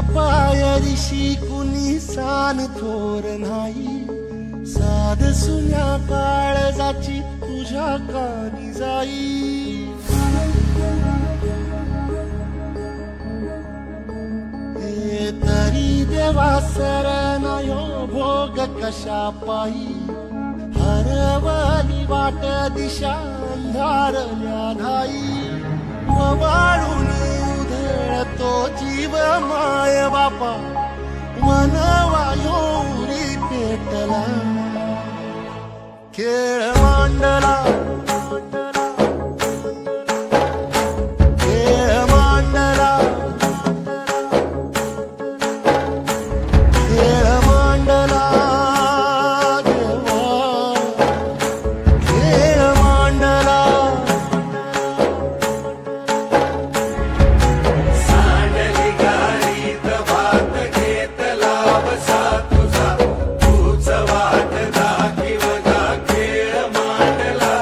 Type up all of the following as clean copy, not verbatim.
पायरीशी कुणी सान थोर नाही, साध सुन्या काळजाची तुझ्या कानी जाई। हे तरी देवा सरनायो भोग कशा पायी, हरवली वाट दिशा अंधारल्या धाई। वाळून उधळतो जीव माय बापा, मनवायोरी पेटला खेळ मांडला, खेळ मांडला, खेळ मांडला देवा, खेळ मांडला। सांडली गाडीत भात घेतला बसा तुझा, तूच वाट दाखिवगा खेळ मांडला।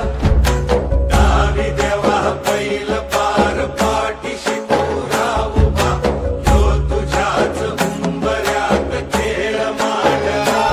डावी देवा पैल पार पाठीशी तू राह उभा, ह्यो तुझ्याच उंबऱ्यात खेळ मांडला।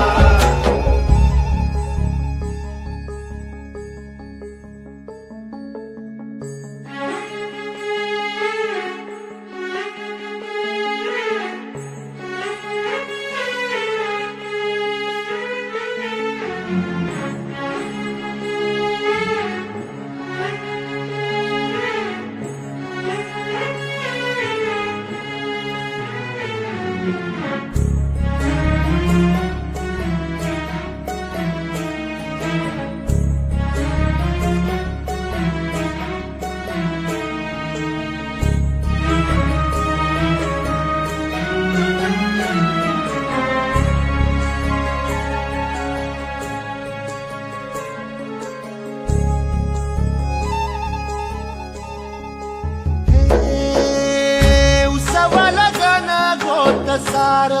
उसवल गण गोत सार,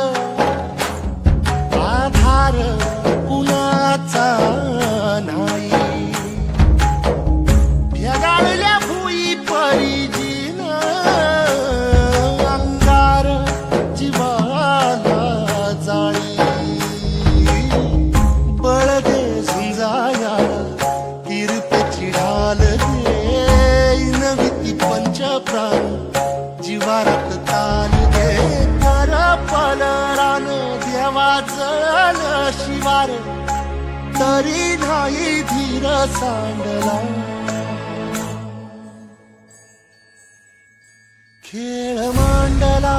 आधार कुणाचा नाही। ढगाळल्या भुई परिजीन अंगार जीवाला जाळी। बळ दे झुंजाया कीर्तीची ढाल दे, नविती पंच प्राण जीवारात ताल दे। कर पलरान देवा जळल शिवार, तरी नाही धीर सांडला खेळ मांडला।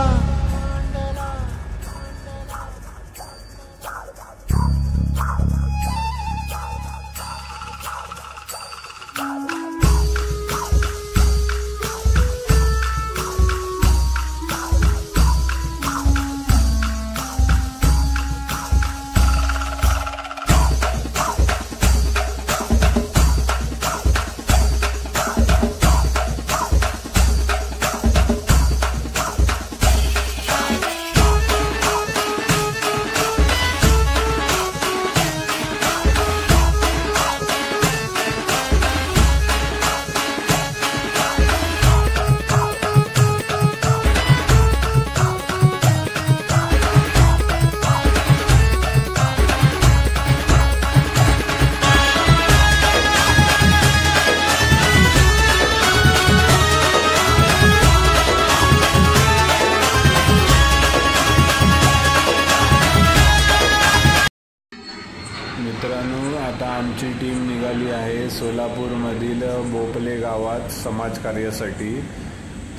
मित्रांनो, आता आमची टीम निघाली आहे सोलापूरमधील बोपले गावात समाजकार्यासाठी।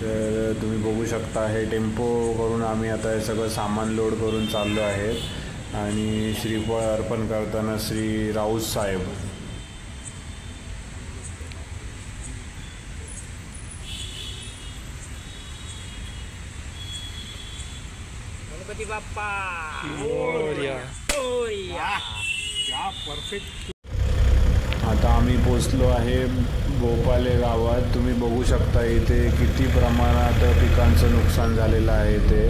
तर तुम्ही बघू शकता हे टेम्पो करून आम्ही आता हे सगळं सामान लोड करून चाललो आहेत आणि श्रीफळ अर्पण करताना श्री राऊत साहेब। गणपती बाप्पा मोरया, मोरया। क्या परफेक्ट। आता आम्ही पोचलो आहे बोपाले गावात। तुम्ही बघू शकता इथे किती प्रमाणात पिकांचं नुकसान झालेलं आहे ते।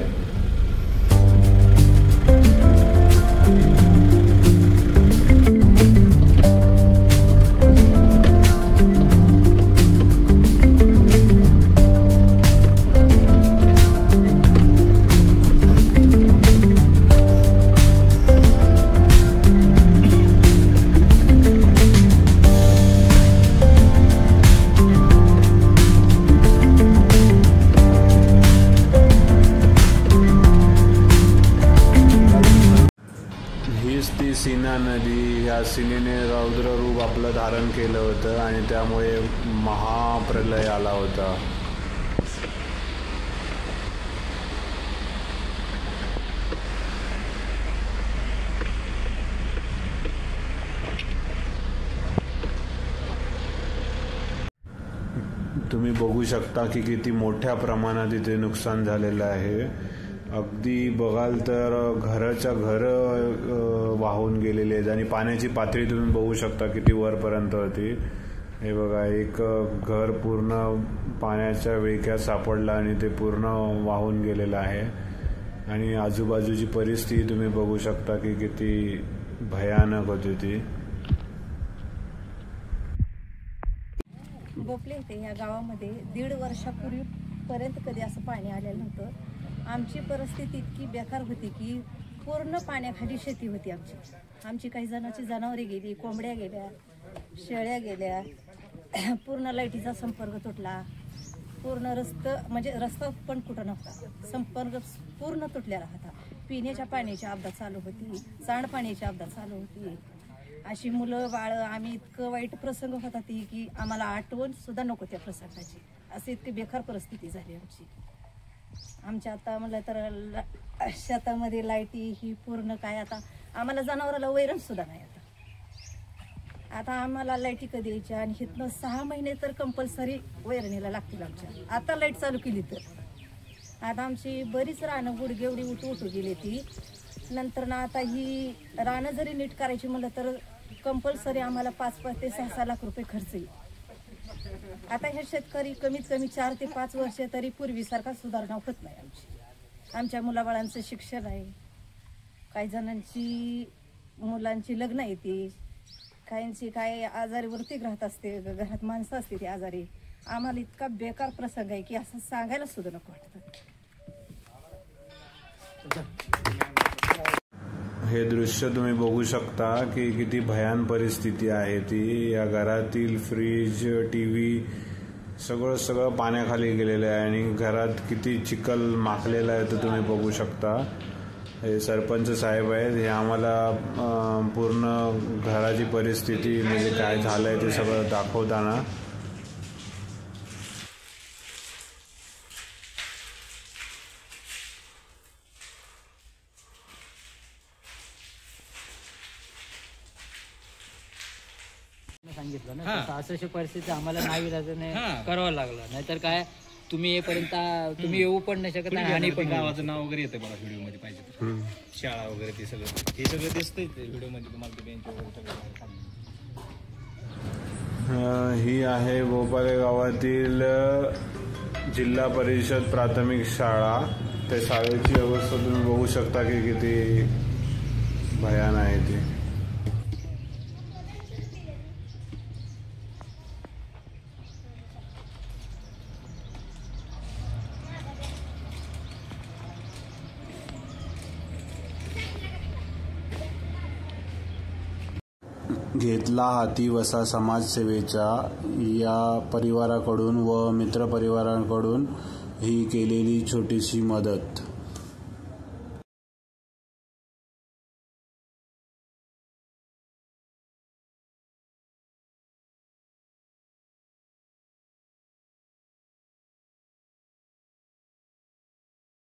सीना नदी, ह्या सीनेने रौद्ररूप आपलं धारण केलं होतं आणि त्यामुळे महाप्रलय आला होता. तुम्ही बघू शकता की किती मोठ्या प्रमाणात इथे नुकसान झालेलं आहे. अगदी बघाल तर घराच्या घर वाहून गेलेले आहेत आणि पाण्याची पातळी तुम्ही बघू शकता किती वरपर्यंत होती. हे बघा, एक घर पूर्ण पाण्याच्या विळख्यात सापडलं आणि ते पूर्ण वाहून गेलेलं आहे. आणि आजूबाजूची परिस्थिती तुम्ही बघू शकता की किती भयानक होती ती. बोपले इथे ह्या गावामध्ये 1.5 वर्षापूर्वीपर्यंत कधी असं पाणी आलेलं नव्हतं. आमची परिस्थिती इतकी बेकार होती की पूर्ण पाण्याखाली शेती होती आमची काही जणांची जनावरे गेली, कोंबड्या गेल्या, शेळ्या गेल्या, पूर्ण लाईटीचा संपर्क तुटला, पूर्ण रस्ता पण कुठं नव्हता, संपर्क पूर्ण तुटलेला होता. पिण्याच्या पाण्याची आपदा चालू होती, सांडपाण्याची आपदा चालू होती. अशी मुलं बाळं, आम्ही इतकं वाईट प्रसंग होता ती की आम्हाला आठवण सुद्धा नको त्या प्रसंगाची. अशी इतकी बेकार परिस्थिती झाली आमच्या. आता म्हणलं तर शेतामध्ये लाईटी ही पूर्ण काय, आता आम्हाला जनावराला वैरण सुद्धा नाही. आता आम्हाला लाईटी कधी यायच्या आणि इथनं 6 महिने तर कंपल्सरी वैरणीला लागतील आमच्या. आता लाईट चालू केली तर आता आमची बरीच रानं गुडगेवडी उठू गेली ती. नंतर ना आता ही रानं जरी नीट करायची म्हणलं तर कंपल्सरी आम्हाला 5 ते 6 लाख रुपये खर्च येईल. आता हे शेतकरी कमीत कमी 4 ते 5 वर्ष तरी पूर्वीसारखा सुधारणा होत नाही आमची. आमच्या मुलाबाळांचं शिक्षण आहे, काही जणांची मुलांची लग्न येते, काहींची काय आजारी वृत्तिग्रहात असते, घरात माणसं असते ती आजारी. आम्हाला इतका बेकार प्रसंग आहे की असं सांगायला सुद्धा नको वाटतं. हे दृश्य तुम्ही बघू शकता की किती भयान परिस्थिती आहे ती. या घरातील फ्रीज, टीव्ही सगळं पाण्याखाली गेलेलं आहे आणि घरात किती चिखल माखलेला आहे ते तुम्ही बघू शकता. हे सरपंच साहेब आहेत, हे आम्हाला पूर्ण घराची परिस्थिती म्हणजे काय झालंय ते सगळं दाखवताना. सांगितलं ना, अशी परिस्थिती आम्हाला नाईलाजाने करावं लागलं. नाहीतर काय, तुम्ही येईपर्यंत तुम्ही येऊ पण नाही शकत नाही. आणि पण गावाचं नाव वगैरे येतं बघा व्हिडिओ मध्ये, पाहिजे शाळा वगैरे ते सगळं दिसतंय व्हिडिओ मध्ये तुम्हाला. बेंच वगैरे ही आहे भोपाळे गावातील जिल्हा परिषद प्राथमिक शाळा. त्या शाळेची अवस्था तुम्ही बघू शकता की किती भयान आहे ती. घेतला हाती वसा समाजसेवेच्या या परिवाराकडून व मित्रपरिवाराकडून ही केलेली छोटीशी मदत.